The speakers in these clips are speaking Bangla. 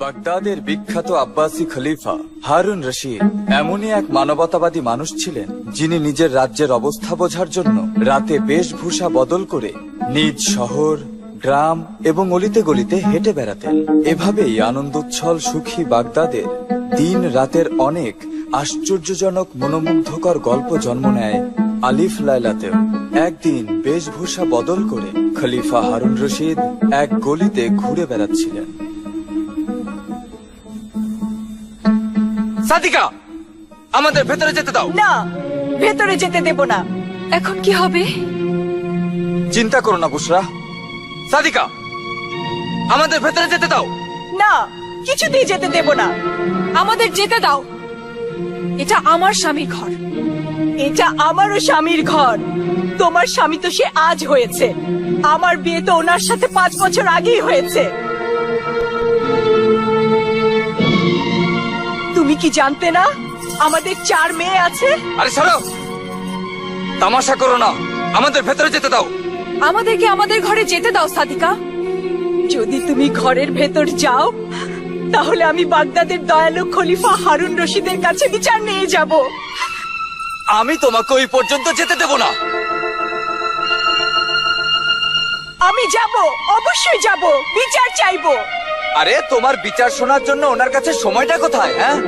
বাগদাদের বিখ্যাত আব্বাসী খলিফা হারুন রশিদ এমনই এক মানবতাবাদী মানুষ ছিলেন, যিনি নিজের রাজ্যের অবস্থা বোঝার জন্য রাতে বেশভূষা বদল করে নিজ শহর, গ্রাম এবং অলিতে গলিতে হেঁটে বেড়াতেন। এভাবেই আনন্দোচ্ছল সুখী বাগদাদের দিন রাতের অনেক আশ্চর্যজনক মনোমুগ্ধকর গল্প জন্ম নেয় আলিফ লায়লাতেও। একদিন বেশভূষা বদল করে খলিফা হারুন রশিদ এক গলিতে ঘুরে বেড়াচ্ছিলেন। সাদিকা, আমাদের ভেতরে যেতে দাও। না, ভেতরে যেতে দেব না। এখন কি হবে? চিন্তা করো না বুশরা। সাদিকা, আমাদের ভেতরে যেতে দাও। না, কিছুতেই যেতে দেব না। আমাদের যেতে দাও। এটা আমার স্বামীর ঘর। এটা আমারও স্বামীর ঘর। তোমার স্বামী তো সে আজ হয়েছে, আমার বিয়ে তো ওনার সাথে 5 বছর আগেই হয়েছে। তুমি কি জানতে না আমাদের 4 মেয়ে আছে? আরে ছাড়ো, তামাশা করো না, আমাদের ভেতরে যেতে দাও। আমাদেরকে আমাদের ঘরে যেতে দাও সাদিকা। যদি তুমি ঘরের ভেতর যাও, তাহলে আমি বাগদাদের দয়ালু খলিফা হারুন রশিদের কাছে বিচার নিয়ে যাব। আমি তোমাকে ওই পর্যন্ত যেতে দেব না। আমি যাব, অবশ্যই যাব, বিচার চাইবো। আরে তোমার বিচার শোনার জন্য ওনার কাছে সময়টা কোথায়? হ্যাঁ,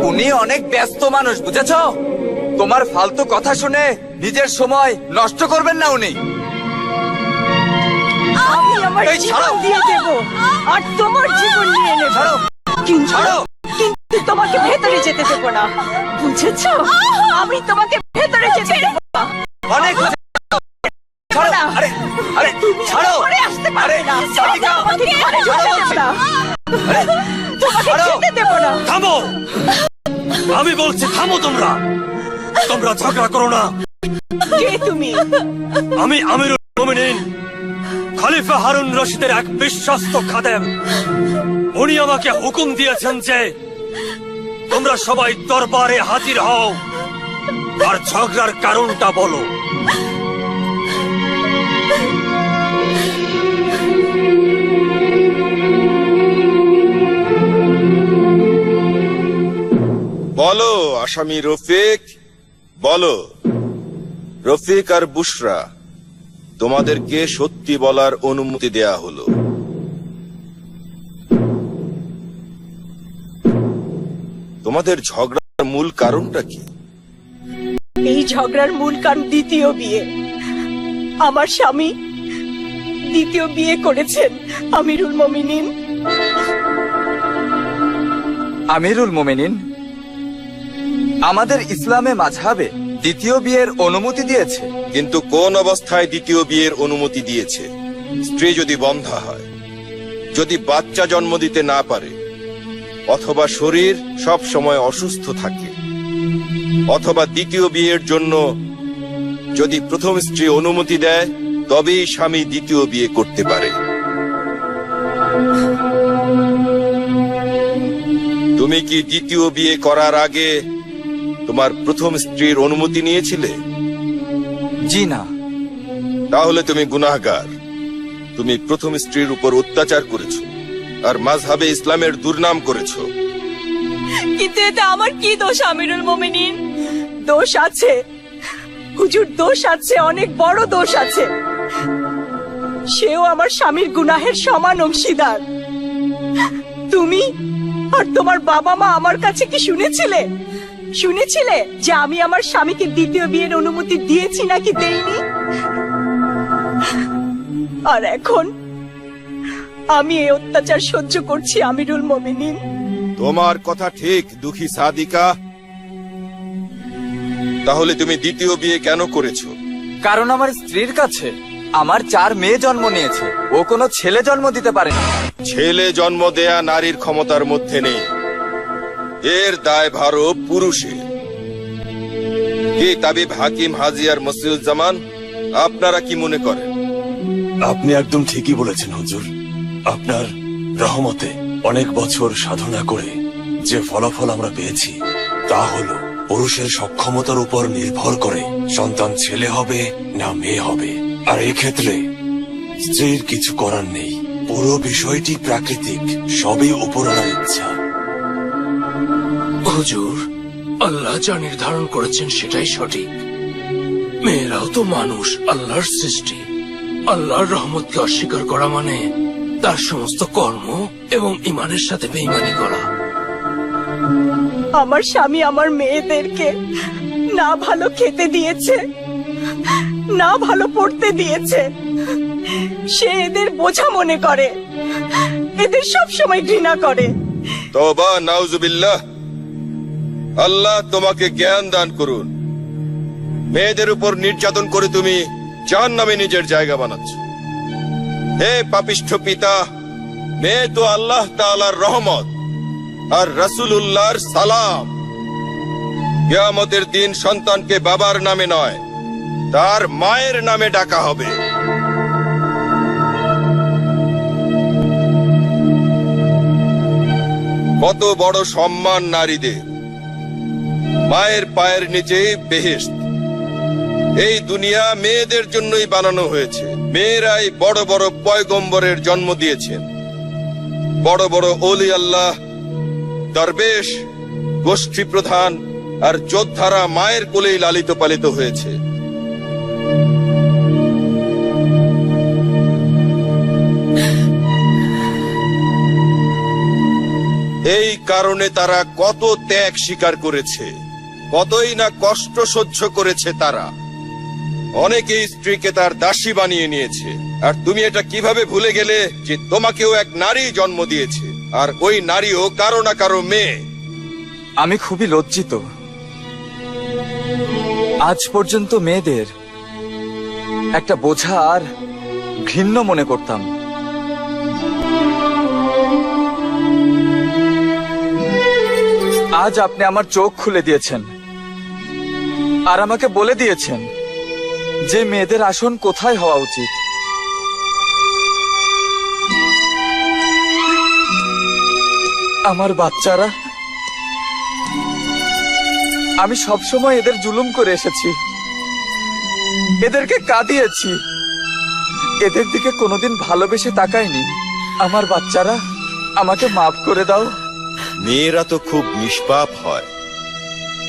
উনি অনেক ব্যস্ত মানুষ, বুঝেছো? তোমার ফালতু কথা শুনে নিজের সময় নষ্ট করবেন না উনি। আমি আমার এই জীবন ছাড়ো। দিয়ে দেব, আর তোমার জীবন নিয়ে নেব। ছাড়ো, ছাড়ো। কিন্তু তোমাকে ভেতরে যেতে দেব না, বুঝেছো? আমি তোমাকে ভেতরে যেতে দেব না। অনেক হয়েছে। ছাড়ো, না। আরে আরে ছাড়ো। ঘরে আসতে পারবে আরে, না। সাদিকা, আমাকে ঘরে ছাড়ো যেতে দেব বলছি। না। আরে, তোমাকে ছাড়ো। যেতে দেব না। থামো, আমি বলছি থামো। তোমরা ঝগড়া করো না। কে তুমি? আমি আমিরুল মুমিনিন, খলিফা হারুন রশিদের এক বিশ্বস্ত খাদেম। উনি আমাকে হুকুম দিয়েছেন যে তোমরা সবাই দরবারে হাজির হও আর ঝগড়ার কারণটা বলো। বলো আসামি রফিক, বলো। রফিক আর বুশরা, তোমাদেরকে সত্যি বলার অনুমতি দেয়া হলো। তোমাদের ঝগড়ার মূল কারণটা কি? এই ঝগড়ার মূল কারণ দ্বিতীয় বিয়ে। আমার স্বামী দ্বিতীয় বিয়ে করেছেন। আমিরুল মুমিনিন। আমিরুল মোমেনিন, আমাদের ইসলামে মাযহাবে দ্বিতীয় বিয়ের অনুমতি দিয়েছে। কিন্তু কোন অবস্থায় দ্বিতীয় বিয়ের অনুমতি দিয়েছে? স্ত্রী যদি বন্ধ্যা হয়, যদি বাচ্চা জন্ম দিতে না পারে, অথবা শরীর সব সময় অসুস্থ থাকে, অথবা দ্বিতীয় বিয়ের জন্য যদি প্রথম স্ত্রী অনুমতি দেয়, তবেই স্বামী দ্বিতীয় বিয়ে করতে পারে। তুমি কি দ্বিতীয় বিয়ে করার আগে তোমার প্রথম স্ত্রীর অনুমতি নিয়েছিলে? জি না। তাহলে তুমি গুনাহগার। তুমি প্রথম স্ত্রীর উপর অত্যাচার করেছো আর মাযহাবে ইসলামের দুর্নাম করেছো। কিন্তু এটা আমার কি দোষ আমিরুল মুমিনিন? দোষ আছে হুজুর, দোষ আছে, অনেক বড় দোষ আছে। সেও আমার স্বামীর গুনাহের সমান অংশীদার। তুমি আর তোমার বাবা মা আমার কাছে কি শুনেছিলে যে আমি আমার স্বামীকে দ্বিতীয় বিয়ের অনুমতি দিয়েছি নাকি দেইনি? আর এখন আমি এই অত্যাচার সহ্য করছি আমিরুল মুমিনিন। তোমার কথা ঠিক দুঃখী সাদিকা। তাহলে তুমি দ্বিতীয় বিয়ে কেন করেছো? কারণ আমার স্ত্রীর কাছে আমার 4 মেয়ে জন্ম নিয়েছে, ও কোনো ছেলে জন্ম দিতে পারে না। ছেলে জন্ম দেয়া নারীর ক্ষমতার মধ্যে নেই, এর দায়ভারও পুরুষের। কি তাবিব হাকিম হাজি আর মসিউজ্জামান, আপনারা কি মনে করেন? আপনি একদম ঠিকই বলেছেন হুজুর। আপনার রহমতে অনেক বছর সাধনা করে যে ফলাফল আমরা পেয়েছি, তা হলো পুরুষের সক্ষমতার উপর নির্ভর করে সন্তান ছেলে হবে না মেয়ে হবে। আর এই ক্ষেত্রে স্ত্রীর কিছু করার নেই। পুরো বিষয়টি প্রাকৃতিক, সবই উপরওয়ালার ইচ্ছা। হুজুর, আল্লাহ যা নির্ধারণ করেছেন সেটাই সঠিক। মেয়েরাও তো মানুষ, আল্লাহর সৃষ্টি। আল্লাহর রহমতকে অস্বীকার করা মানে তার সমস্ত কর্ম এবং ইমানের সাথে বেঈমানি করা। আমার স্বামী আমার মেয়েদেরকে না ভালো খেতে দিয়েছে, না ভালো পড়তে দিয়েছে। সে এদের বোঝা মনে করে, এদের সব সময় ঘৃণা করে। তওবা, নাউজুবিল্লাহ। আল্লাহ তোমাকে জ্ঞান দান করুন। মেয়েদের উপর নির্যাতন করে তুমি জাহান্নামে নিজের জায়গা বানাচ্ছ। হে পাপিষ্ঠ পিতা, মেয়ে তো আল্লাহ তাআলার রহমত আর রাসূলুল্লাহর সালাম। কিয়ামতের দিন সন্তানকে বাবার নামে নয়, তার মায়ের নামে ডাকা হবে। কত বড় সম্মান নারীদের! মায়ের পায়ের নিচে বেহেশত। এই দুনিয়া মেয়েদের জন্যই বানানো হয়েছে। মেয়েরাই বড় বড় পয়গম্বরের জন্ম দিয়েছেন। বড় বড় ওলি আল্লাহ, দরবেশ, গোষ্ঠী প্রধান আর যোদ্ধারা মায়ের কোলেই লালিত পালিত হয়েছে। এই কারণে তারা কত ত্যাগ স্বীকার করেছে, কতই না কষ্ট সহ্য করেছে তারা। অনেকেই স্ত্রীকে তার দাসী বানিয়ে নিয়েছে। আর তুমি এটা কিভাবে ভুলে গেলে যে তোমাকেও এক নারী জন্ম দিয়েছে, আর ওই নারীও কারো না কারো মেয়ে। আমি খুবই লজ্জিত। আজ পর্যন্ত মেয়েদের একটা বোঝা আর ঘৃণ্য মনে করতাম। আজ আপনি আমার চোখ খুলে দিয়েছেন আর আমাকে বলে দিয়েছেন যে মেয়েদের আসন কোথায় হওয়া উচিত। আমার বাচ্চারা, আমি সবসময় এদের জুলুম করে এসেছি, এদেরকে কাঁদিয়েছি, এদের দিকে কোনোদিন ভালোবেসে তাকাইনি। আমার বাচ্চারা, আমাকে মাফ করে দাও। মেয়েরা তো খুব নিষ্পাপ হয়।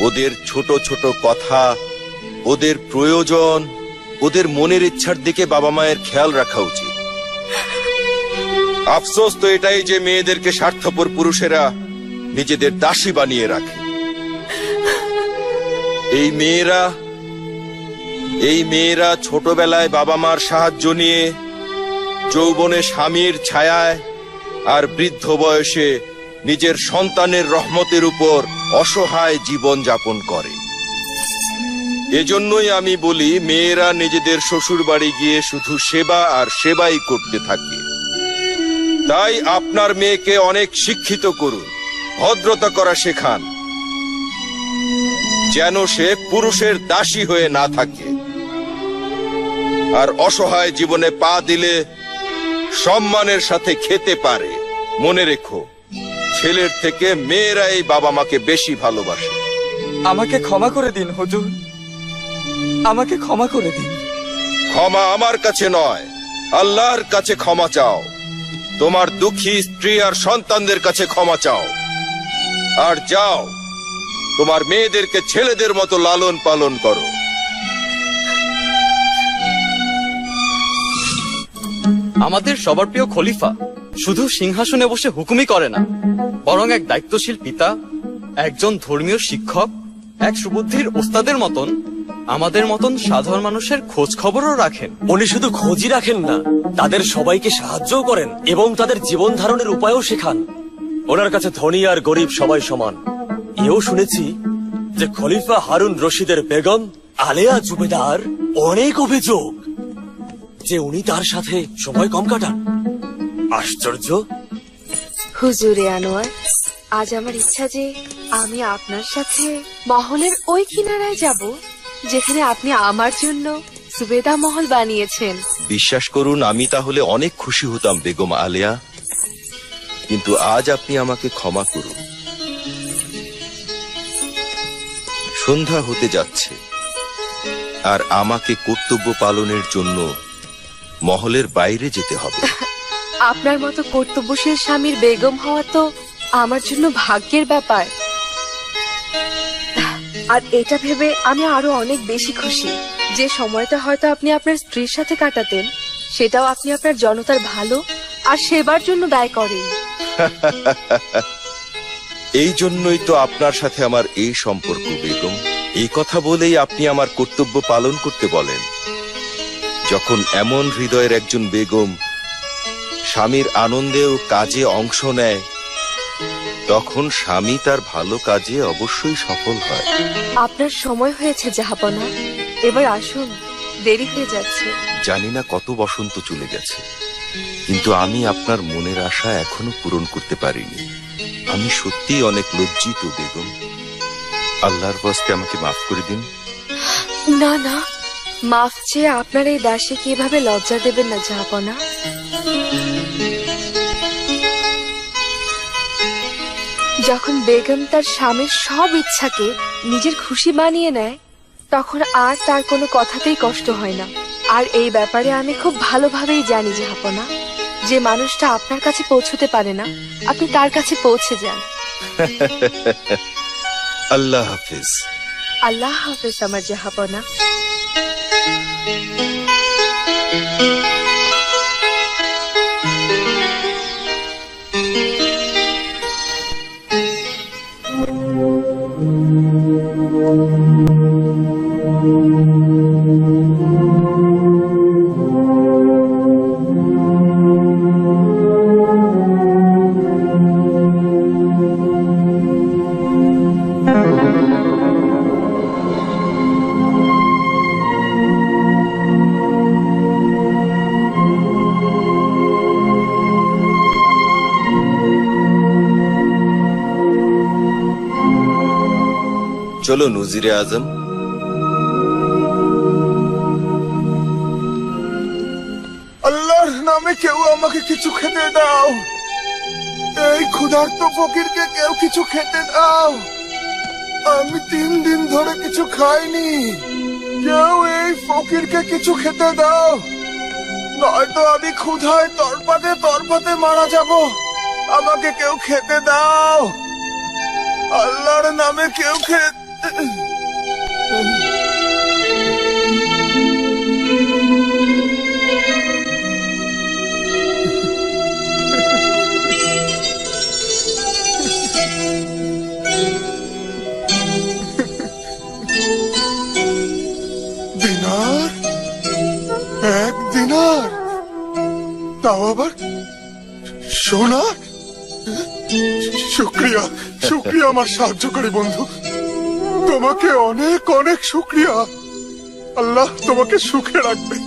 ওদের ছোট ছোট কথা, ওদের প্রয়োজন, ওদের মনের ইচ্ছার দিকে বাবা মায়ের খেয়াল রাখা উচিত। আফসোস তো এটাই যে মেয়েদেরকে স্বার্থপর পুরুষেরা নিজেদের দাসী বানিয়ে রাখে। এই মেয়েরা ছোটবেলায় বাবা মার সাহায্য নিয়ে, যৌবনে স্বামীর ছায়ায়, আর বৃদ্ধ বয়সে নিজের সন্তানের রহমতের উপর অসহায় জীবন যাপন করে। এজন্যই আমি বলি, মেয়েরা নিজেদের শ্বশুর বাড়ি গিয়ে শুধু সেবা আর সেবাই করতে থাকে। তাই আপনার মেয়েকে অনেক শিক্ষিত করুন, ভদ্রতা করা শেখান, যেন সে পুরুষের দাসী হয়ে না থাকে। আর অসহায় জীবনে পা দিলে সম্মানের সাথে খেতে পারে। মনে রেখো, ছেলের থেকে মেয়েরাই বাবা মাকে বেশি ভালোবাসে। আমাকে ক্ষমা করে দিন হুজুর, আমাকে ক্ষমা করে দিন। ক্ষমা আমার কাছে নয়, আল্লাহর কাছে ক্ষমা চাও। তোমার দুঃখী স্ত্রী আর সন্তানদের কাছে ক্ষমা চাও। আর যাও, তোমার মেয়েদেরকে ছেলেদের মতো লালন পালন করো। আমাদের সবার প্রিয় খলিফা শুধু সিংহাসনে বসে হুকুমই করে না, বরং এক দায়িত্বশীল পিতা, একজন ধর্মীয় শিক্ষক, এক সুবুদ্ধির ওস্তাদের মতন আমাদের মতন সাধারণ মানুষের খোঁজ খবরও রাখেন। উনি শুধু খোঁজই রাখেন না, তাদের সবাইকে সাহায্যও করেন এবং তাদের জীবন ধারণের উপায়ও শেখান। ওনার কাছে ধনী আর গরিব সবাই সমান। এও শুনেছি যে খলিফা হারুন রশিদের বেগম আলেয়া জুবেদার অনেক অভিযোগ যে উনি তার সাথে সময় কম কাটান। আশ্চর্য। হুজুরে আনোয়ার, আজ আমার ইচ্ছা যে আমি আপনার সাথে মহলের ওই কিনারায় যাব যেখানে আপনি আমার জন্য সুবেদা মহল বানিয়েছেন। বিশ্বাস করুন, আমি তাহলে অনেক খুশি হতাম বেগম আলেয়া, কিন্তু আজ আপনি আমাকে ক্ষমা করুন। সন্ধ্যা হতে যাচ্ছে আর আমাকে কর্তব্য পালনের জন্য মহলের বাইরে যেতে হবে। আপনার মতো কর্তব্যশীল স্বামীর বেগম হওয়া তো আমার জন্য ভাগ্যের ব্যাপার। আর এটা ভেবে আমি আরো অনেক বেশি খুশি যে সময়টা হয়তো আপনি আপনার স্ত্রীর সাথে কাটাতেন সেটাও আপনি আপনার জনতার ভালো আর সেবার জন্য ব্যয় করেন। এই জন্যই তো আপনার সাথে আমার এই সম্পর্ক বেগম। এই কথা বলেই আপনি আমার কর্তব্য পালন করতে বলেন। যখন এমন হৃদয়ের একজন বেগম স্বামীর আনন্দে ও কাজে অংশ নেয়, তখন স্বামী তার ভালো কাজে অবশ্যই সফল হয়। আপনার সময় হয়েছে জাহাপনা, এবার আসুন, দেরি হয়ে যাচ্ছে। জানি না কত বসন্ত চলে গেছে, কিন্তু আমি আপনার মনের আশা এখনো পূরণ করতে পারিনি। আমি সত্যিই অনেক লজ্জিত বেগম। আল্লাহর ওয়াস্তে আমাকে মাফ করে দিন। না না, মাফ চেয়ে আপনার এই দাসে কিভাবে লজ্জা দেবেন না জাহাপনা। যখন বেগম তার স্বামীর সব ইচ্ছাকে নিজের খুশি বানিয়ে নেয়, তখন আর তার কোনো কথাতেই কষ্ট হয় না। আর এই ব্যাপারে আমি খুব ভালোভাবেই জানি জাহাপনা, যে মানুষটা আপনার কাছে পৌঁছতে পারে না, আপনি তার কাছে পৌঁছে যান। আল্লাহ হাফিজ। আল্লাহ হাফেজ আমার জাহাপনা। চলো নজিরে আজম। আল্লাহর নামে কেউ আমাকে কিছু খেতে দাও। এই ক্ষুধার্ত ফকিরকে কেউ কিছু খেতে দাও। আমি 3 দিন ধরে কিছু খাইনি। কেউ এই ফকিরকে কিছু খেতে দাও, নয়তো আমি ক্ষুধায় তরপাতে তরপাতে মারা যাব। আমাকে কেউ খেতে দাও। আল্লাহর নামে কেউ দিনার, 1 দিনার, তাও আবার সোনার। শুক্রিয়া, শুক্রিয়া আমার সাহায্যকারী বন্ধু। তোমাকে অনেক অনেক শুক্রিয়া। আল্লাহ তোমাকে সুখে রাখবে।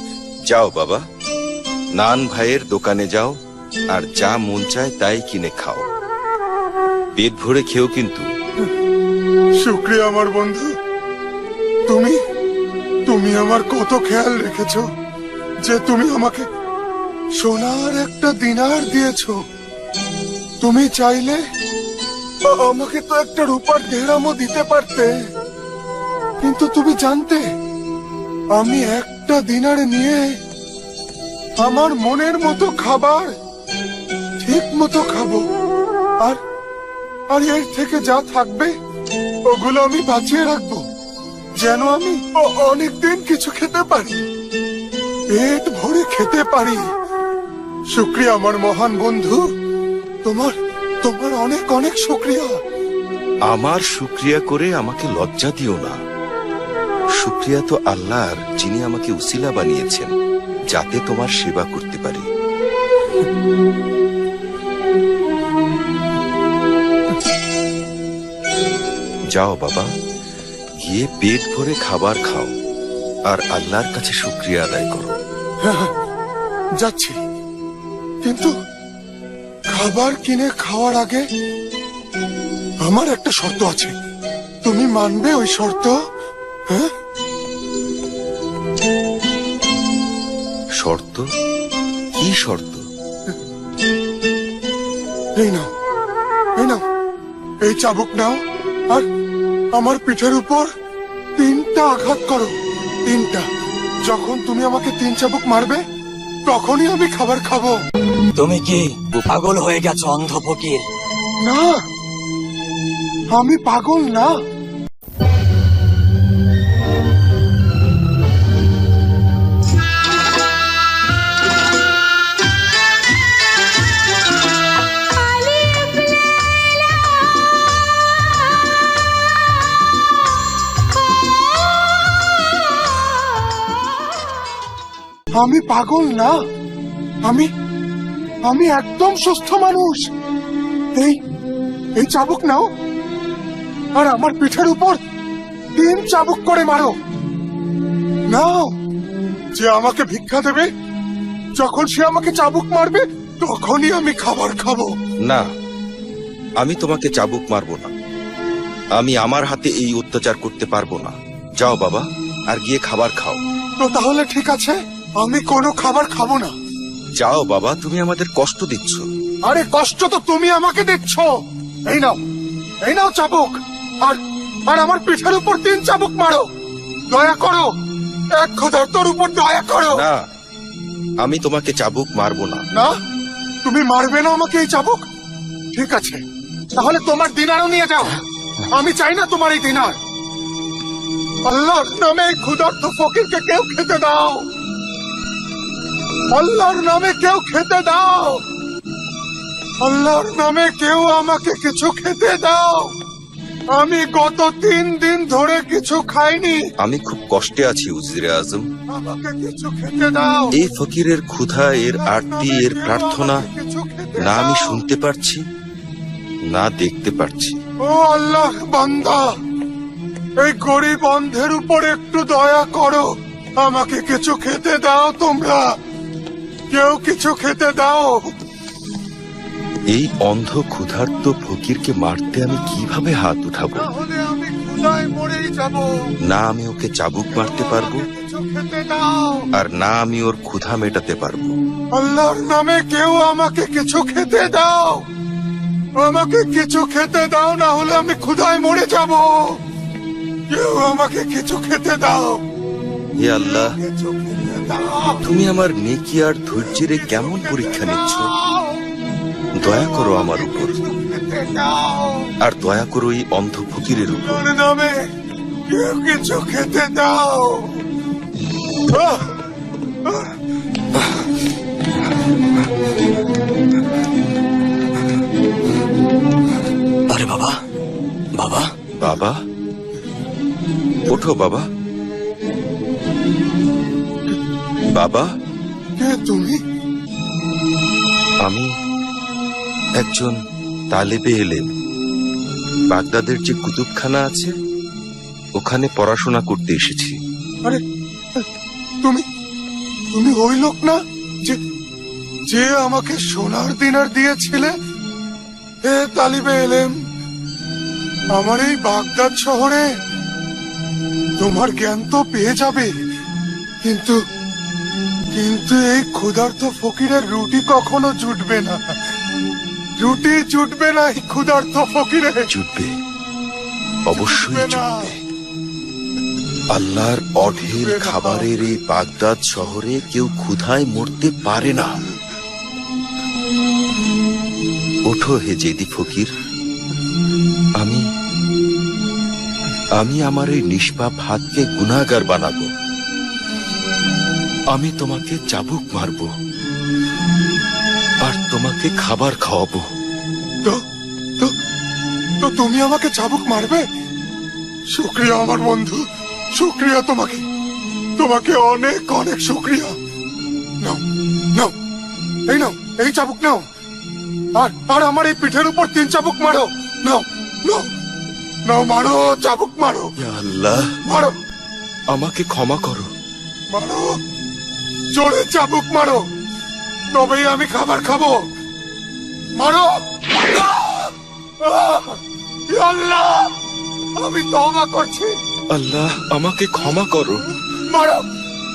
যাও বাবা, নান ভাইয়ের দোকানে যাও আর যা মন চায় তাই কিনে খাও। পেট ভরে খেও কিন্তু। শুক্রিয়া আমার বন্ধু। তুমি তুমি আমার কত খেয়াল রেখেছো যে তুমি আমাকে সোনার একটা দিনার দিয়েছো। তুমি চাইলে আমাকে তো একটা রূপার দেহরামও দিতে পারতে, কিন্তু তুমি জানতে আমি একটা দিনারে নিয়ে আমার মনের মতো খাবার ঠিক মতো খাবো। আর আর এর থেকে যা থাকবে ওগুলো আমি বাঁচিয়ে রাখবো, যেন আমি অনেকদিন কিছু খেতে পারি, পেট ভরে খেতে পারি। শুক্রিয়া আমার মহান বন্ধু। তোমার তোমার অনেক অনেক শুক্রিয়া। আমার শুক্রিয়া করে আমাকে লজ্জা দিও না। শুক্রিয়া তো আল্লাহর, যিনি আমাকে উসিলা বানিয়েছেন যাতে তোমার সেবা করতে পারি। যাও বাবা, গিয়ে পেট ভরে খাবার খাও আর আল্লাহর কাছে শুক্রিয়া আদায় করো। যাচ্ছি, কিন্তু খাবার কিনে খাওয়ার আগে আমার একটা শর্ত আছে। তুমি মানবে ওই শর্ত? হ্যাঁ? শর্ত? কি শর্ত? এই নাও, এই নাও, এই চাবুক নাও আর আমার পিঠের উপর 3টা আঘাত করো। 3টা। যখন তুমি আমাকে 3 চাবুক মারবে তখনই আমি খাবার খাবো। তুমি কি পাগল হয়ে গেছো অন্ধ ফকির? না, আমি পাগল না। আমি পাগল না, আমি আমি একদম সুস্থ মানুষ। এই এই চাবুক নাও, আর আমার পিঠের উপর 3 চাবুক করে মারো। নাও, যে আমাকে ভিক্ষা দেবে, যখন সে আমাকে চাবুক মারবে তখনই আমি খাবার খাবো। না, আমি তোমাকে চাবুক মারবো না। আমি আমার হাতে এই অত্যাচার করতে পারবো না। যাও বাবা, আর গিয়ে খাবার খাও। তো তাহলে ঠিক আছে, আমি কোনো খাবার খাবো না। যাও বাবা, তুমি আমাদের কষ্ট দিচ্ছ। আরে কষ্ট তো তুমি আমাকে দিচ্ছ। এই নাও, এই নাও চাবুক, আর আর আমার পিঠের উপর 3 চাবুক মারো। দয়া করো, এক ক্ষুধার্তর উপর দয়া করো। না, আমি তোমাকে চাবুক মারবো না। না, তুমি মারবে না আমাকে এই চাবুক? ঠিক আছে, তাহলে তোমার দিনারও নিয়ে যাও। আমি চাই না তোমার এই দিনার। আল্লাহর নামে এই ক্ষুধার্ত ফকিরকে কেউ খেতে দাও। আল্লাহর নামে কেউ খেতে দাও। আল্লাহর নামে কেউ আমাকে কিছু খেতে দাও। আমি গত 3 দিন ধরে কিছু খাইনি। আমি খুব কষ্টে আছি উজিরে আজম। আমাকে কিছু খেতে দাও। এই ফকিরের ক্ষুধা, এর আরতি, এর প্রার্থনা না আমি শুনতে পারছি, না দেখতে পারছি। ও আল্লাহ বান্দা, এই গরিব অন্ধের উপর একটু দয়া করো। আমাকে কিছু খেতে দাও। তোমরা কেউ কিছু খেতে দাও। এই অন্ধ ক্ষুধার্ত ফকিরকে মারতে আমি কিভাবে হাত উঠাবো? তাহলে আমি ক্ষুধায় মরেই যাব। না আমি ওকে চাবুক মারতে পারবো, কিছু খেতে দাও। আর না আমি ওর ক্ষুধা মেটাতে পারবো। আল্লাহর নামে কেউ আমাকে কিছু খেতে দাও। আমাকে কিছু খেতে দাও, না হলে আমি ক্ষুধায় মরে যাব। কেউ আমাকে কিছু খেতে দাও। হে আল্লাহ, কিছু খেতে দাও। তুমি আমার নেকি আর ধৈর্যের এই কেমন পরীক্ষা নিচ্ছ? দয়া করো আমার উপর, খেতে দাও। আর দয়া করো এই অন্ধ ফকিরের উপর। আল্লাহর নামে কেউ কিছু খেতে দাও। আরে বাবা, বাবা, বাবা, ওঠো বাবা। বাবা, কে তুমি? আমি একজন তালেবে এলেম। বাগদাদের যে কুতুবখানা আছে, ওখানে পড়াশোনা করতে এসেছি। আরে তুমি তুমি ওই লোক না যে যে আমাকে সোনার দিনার দিয়েছিলে? হে তালিবে এলেম, আমার এই বাগদাদ শহরে তোমার জ্ঞান তো পেয়ে যাবে, কিন্তু কিন্তু এই ক্ষুধার্ত ফকিরের রুটি কখনো জুটবে না। রুটি জুটবে না এই ক্ষুধার্ত ফকিরে। জুটবে, অবশ্যই জুটবে। আল্লাহর অঢেল খাবারের এই বাগদাদ শহরে কেউ ক্ষুধায় মরতে পারে না। ওঠো হে জেদি ফকির, আমি আমি আমার এই নিষ্পাপ হাতকে গুনাহগার বানাবো। আমি তোমাকে চাবুক মারবো, আর তোমাকে খাবার খাওয়াবো। তো তো তো তুমি আমাকে চাবুক মারবে? শুক্রিয়া আমার বন্ধু, শুক্রিয়া তোমাকে, তোমাকে অনেক অনেক শুক্রিয়া। নাও নাও, এই নাও, এই চাবুক নাও, আর আর আমার এই পিঠের উপর 3 চাবুক মারো। নাও নাও নাও, মারো, চাবুক মারো। ইয়া আল্লাহ, মারো, আমাকে ক্ষমা করো। মারো, জোরে চাবুক মারো, তবেই আমি খাবার খাবো। মারো। ইয়া আল্লাহ, আমি তওবা করছি। আল্লাহ, আমাকে ক্ষমা করো। মারো,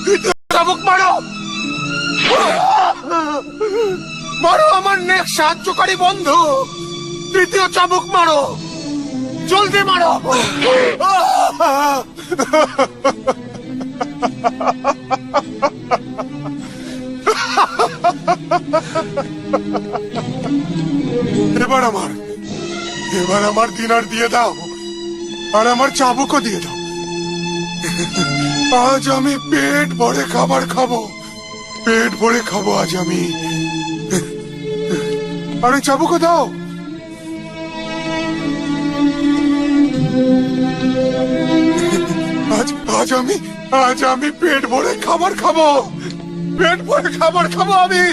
দ্বিতীয় চাবুক মারো। মারো আমার নেক সাহায্যকারী বন্ধু, তৃতীয় চাবুক মারো, জলদি মারো। এবার আমার দিনার দিয়ে দাও, আর আমার চাবুকও দিয়ে দাও। আজ আমি পেট ভরে খাবার খাবো, পেট ভরে খাবো আজ আমি। আরে চাবুকও দাও। আজ আমি পেট ভরে খাবার খাবো, পেট ভরে খাবার খাবো আমি,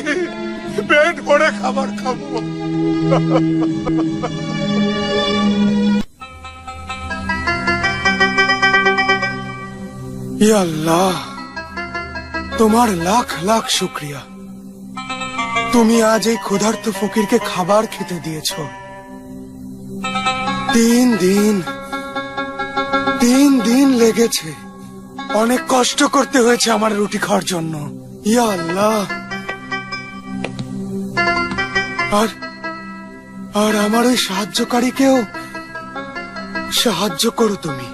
পেট ভরে খাবার খাবো। ইয়া আল্লাহ, তোমার লাখ লাখ শুক্রিয়া। তুমি আজ এই ক্ষুধার্ত ফকিরকে খাবার খেতে দিয়েছ। 3 দিন লেগেছে, অনেক কষ্ট করতে হয়েছে আমার রুটি খাওয়ার জন্য। ইয়া আল্লাহ, আর আমার ওই সাহায্যকারীকেও সাহায্য করো তুমি।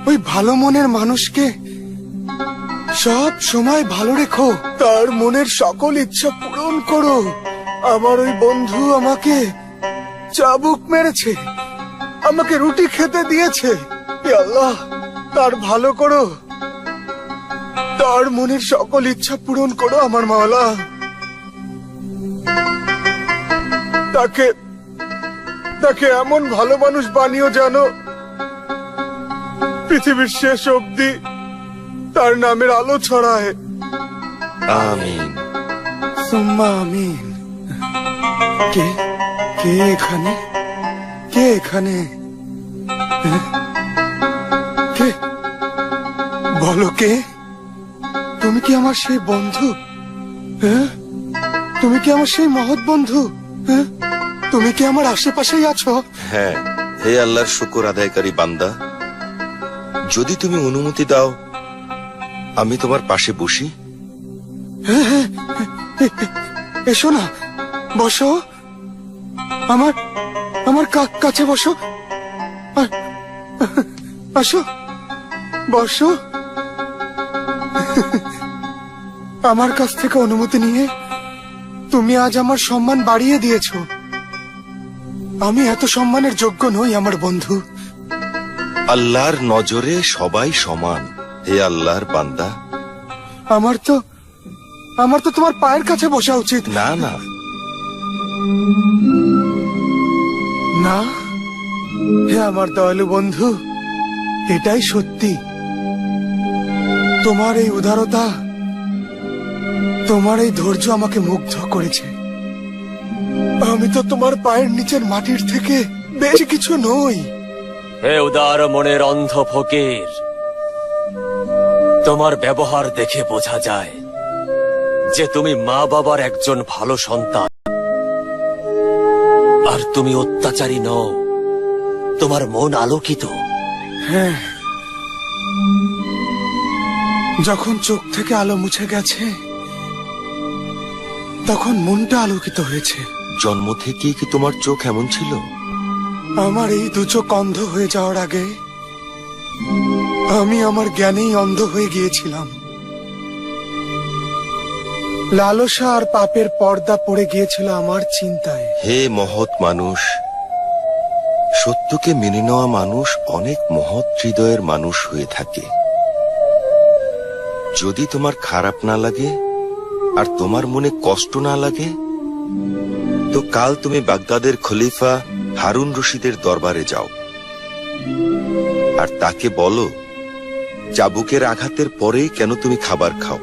ওই ভালো মনের মানুষকে সব সময় ভালো রেখো, তার মনের সকল ইচ্ছা পূরণ করো। আমার ওই বন্ধু আমাকে চাবুক মেরেছে, আমাকে রুটি খেতে দিয়েছে। ইয়া আল্লাহ, তার ভালো করো, তার মনের সকল ইচ্ছা পূরণ করো আমার মাওলা। তাকে এমন ভালো মানুষ বানিও জানো পৃথিবীর শেষ অবধি তার নামের আলো ছড়ায়। আমিন। সুম্মা আমিন। কে এখানে? কে এখানে? কে? বলো কে? তুমি কি আমার সেই বন্ধু? হ্যাঁ, তুমি কি আমার সেই মহৎ বন্ধু? হ্যাঁ, তুমি কি আমার আশেপাশেই আছো? হ্যাঁ, হে আল্লাহর শুকর আদায়কারী বান্দা, যদি তুমি অনুমতি দাও আমি তোমার পাশে বসি। হ্যাঁ, এসো না, বসো, আমার কাছে বসো। আসো, বসো। আমার কাছ থেকে অনুমতি নিয়ে তুমি আজ আমার সম্মান বাড়িয়ে দিয়েছো। আমি এত সম্মানের যোগ্য নই আমার বন্ধু। আল্লাহর নজরে সবাই সমান, হে আল্লাহর বান্দা। আমার তো তোমার পায়ের কাছে বসা উচিত। না না না, হে আমার দয়ালু বন্ধু, এটাই সত্যি। তোমার এই উদারতা, তোমার এই ধৈর্য আমাকে মুগ্ধ করেছে। আমি তো তোমার পায়ের নিচের মাটির থেকে বেশি কিছু নই। হে উদার মনের অন্ধ ফকির, তোমার ব্যবহার দেখে বোঝা যায় যে তুমি মা বাবার একজন ভালো সন্তান, আর তুমি অত্যাচারী নও, তোমার মন আলোকিত। হ্যাঁ, যখন চোখ থেকে আলো মুছে গেছে তখন মনটা আলোকিত হয়েছে। জন্ম থেকেই কি তোমার চোখ এমন ছিল? আমার এই দু চোখ অন্ধ হয়ে যাওয়ার আগে আমি আমার জ্ঞানেই অন্ধ হয়ে গিয়েছিলাম। লালসা আর পাপের পর্দা পড়ে গিয়েছিল আমার চিন্তায়। হে মহৎ মানুষ, সত্যকে মেনে নেওয়া মানুষ অনেক মহৎ হৃদয়ের মানুষ হয়ে থাকে। যদি তোমার খারাপ না লাগে আর তোমার মনে কষ্ট না লাগে, তো কাল তুমি বাগদাদের খলিফা হারুন রশিদের দরবারে যাও, আর তাকে বলো চাবুকের আঘাতের পরেই কেন তুমি খাবার খাও।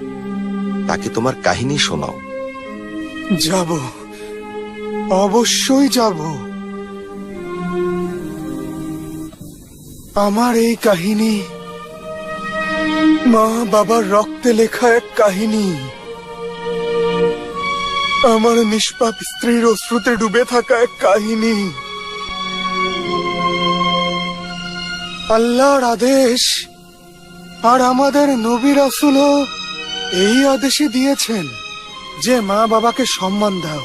তাকে তোমার কাহিনী শোনাও। যাব, অবশ্যই যাব। আমার এই কাহিনী মা বাবার রক্তে লেখা এক কাহিনী। আমার নিষ্পাপ স্ত্রীর অশ্রুতে ডুবে থাকা এক কাহিনী। আল্লাহর আদেশ, আর আমাদের নবী রাসূলও এই আদেশই দিয়েছেন যে মা বাবাকে সম্মান দাও,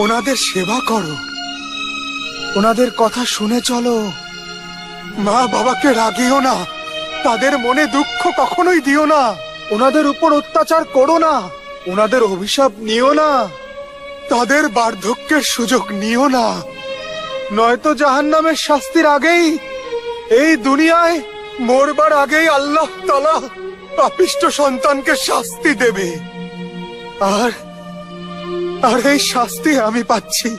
ওনাদের সেবা করো, ওনাদের কথা শুনে চলো। মা বাবাকে রাগিও না, তাদের মনে দুঃখ কখনোই দিও না, ওনাদের উপর অত্যাচার করো না। ওনাদের অভিশাপ নিও না, তাদের বার্ধক্যের সুযোগ নিও না, নয়তো জাহান্নামের শাস্তির আগেই, এই দুনিয়ায় মরবার আগেই আল্লাহ তাআলা পাপিষ্ঠ সন্তানকে শাস্তি দেবে। আর আর এই শাস্তি আমি পাচ্ছি।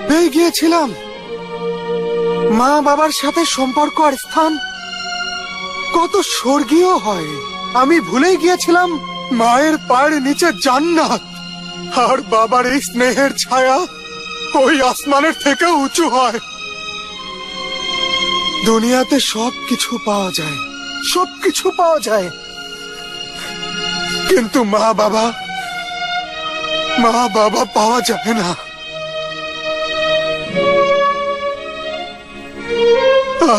পেয়ে গিয়েছিলাম মা বাবার সাথে সম্পর্ক আর স্থান কত স্বর্গীয় হয়। আমি ভুলেই গিয়েছিলাম মায়ের পায়ের নিচে জান্নাত, আর বাবার এই স্নেহের ছায়া ওই আসমানের থেকে উঁচু হয়। দুনিয়াতে সবকিছু পাওয়া যায়, সবকিছু পাওয়া যায়, কিন্তু মা বাবা পাওয়া যায় না।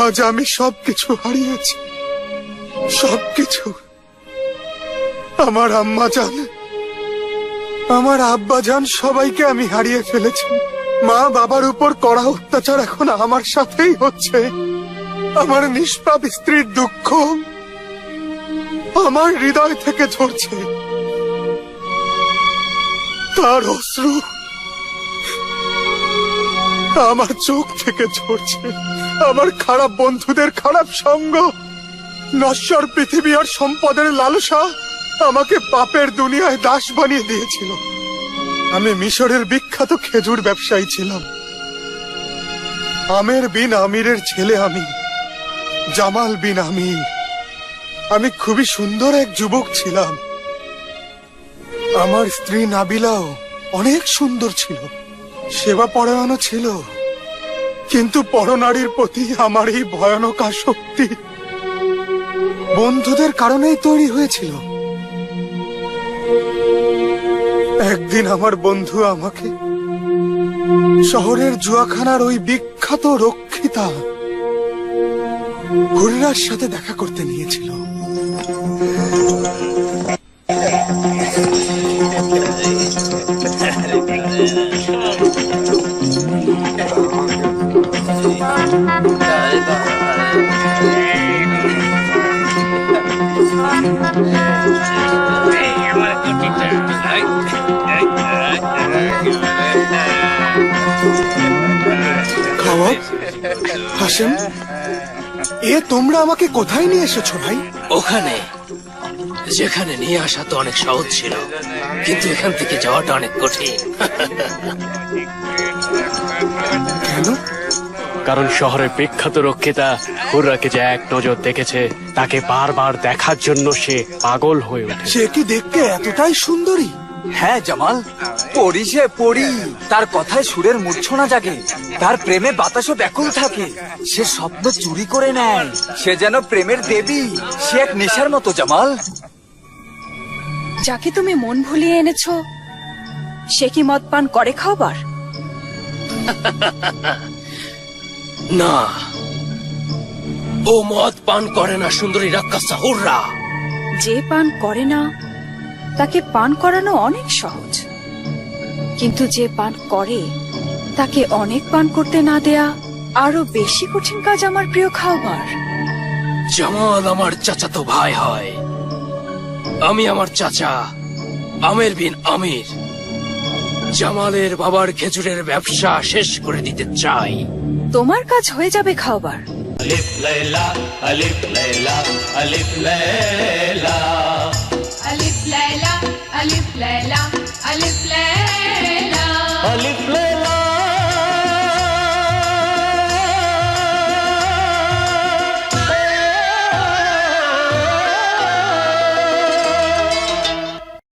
আজ আমি সবকিছু হারিয়েছি, সবকিছু। আমার আম্মা জান, আমার আব্বা জান, সবাইকে আমি হারিয়ে ফেলেছি। মা বাবার উপর কড়া অত্যাচার এখন আমার সাথেই হচ্ছে। আমার নিষ্পাপ স্ত্রীর দুঃখ আমার হৃদয় থেকে ঝরছে, তার অশ্রু আমার চোখ থেকে ঝরছে। আমার খারাপ বন্ধুদের খারাপ সঙ্গ, নশ্বর পৃথিবী আর সম্পদের লালসা আমাকে পাপের দুনিয়ায় দাস বানিয়ে দিয়েছিল। আমি মিশরের বিখ্যাত খেজুর ব্যবসায়ী ছিলাম। আমের বিন আমিরের ছেলে আমি, জামাল বিন আমির। আমি খুবই সুন্দর এক যুবক ছিলাম। আমার স্ত্রী নাবিলাও অনেক সুন্দর ছিল, সেবা পরায়ণও ছিল, কিন্তু পরনারীর প্রতি আমার এই ভয়ানক আসক্তি বন্ধুদের কারণেই তৈরি হয়েছিল। একদিন আমার বন্ধু আমাকে শহরের জুয়াখানার ওই বিখ্যাত রক্ষিতা হুররার সাথে দেখা করতে নিয়েছিল। খাওয়াব, হাসেম, তোমরা আমাকে কোথায় নিয়ে এসেছো ভাই? ওখানে, যেখানে নিয়ে আসা তো অনেক সহজ ছিল, কিন্তু এখান থেকে যাওয়াটা অনেক কঠিন। কেন? কারণ শহরের বিখ্যাত রক্ষিতা হুররাকে যে এক নজর দেখেছে, তাকে বারবার দেখার জন্য সে পাগল হয়ে ওঠে। সে কি দেখতে এতটাই সুন্দরী? হ্যাঁ জামাল, পড়ি সে পড়ি। তার কথায় সুরের মূর্ছনা জাগে, তার প্রেমে বাতাসও ব্যাকুল থাকে। সে স্বপ্ন চুরি করে নেয়, সে যেন প্রেমের দেবী। সে এক নেশার মতো জামাল। যাকে তুমি মন ভুলিয়ে এনেছো, সে কি মদ পান করে খাবার? না, ও মদ পান করে না সুন্দরী রাক্ষসা হুররা। যে পান করে না তাকে পান করানো অনেক সহজ, কিন্তু যে পান করে তাকে অনেক পান করতে না দেয়া আরো বেশি কঠিন কাজ আমার প্রিয় খাবার। জামাল আমার চাচাতো ভাই হয়। আমি আমার চাচা আমের বিন আমির জামালের বাবার খেজুরের ব্যবসা শেষ করে দিতে চাই। তোমার কাজ হয়ে যাবে খাবার। আলিফ লাইলা আলিফ লাইলা আলিফ লাইলা আলিফ লাইলা আলিফ লাইলা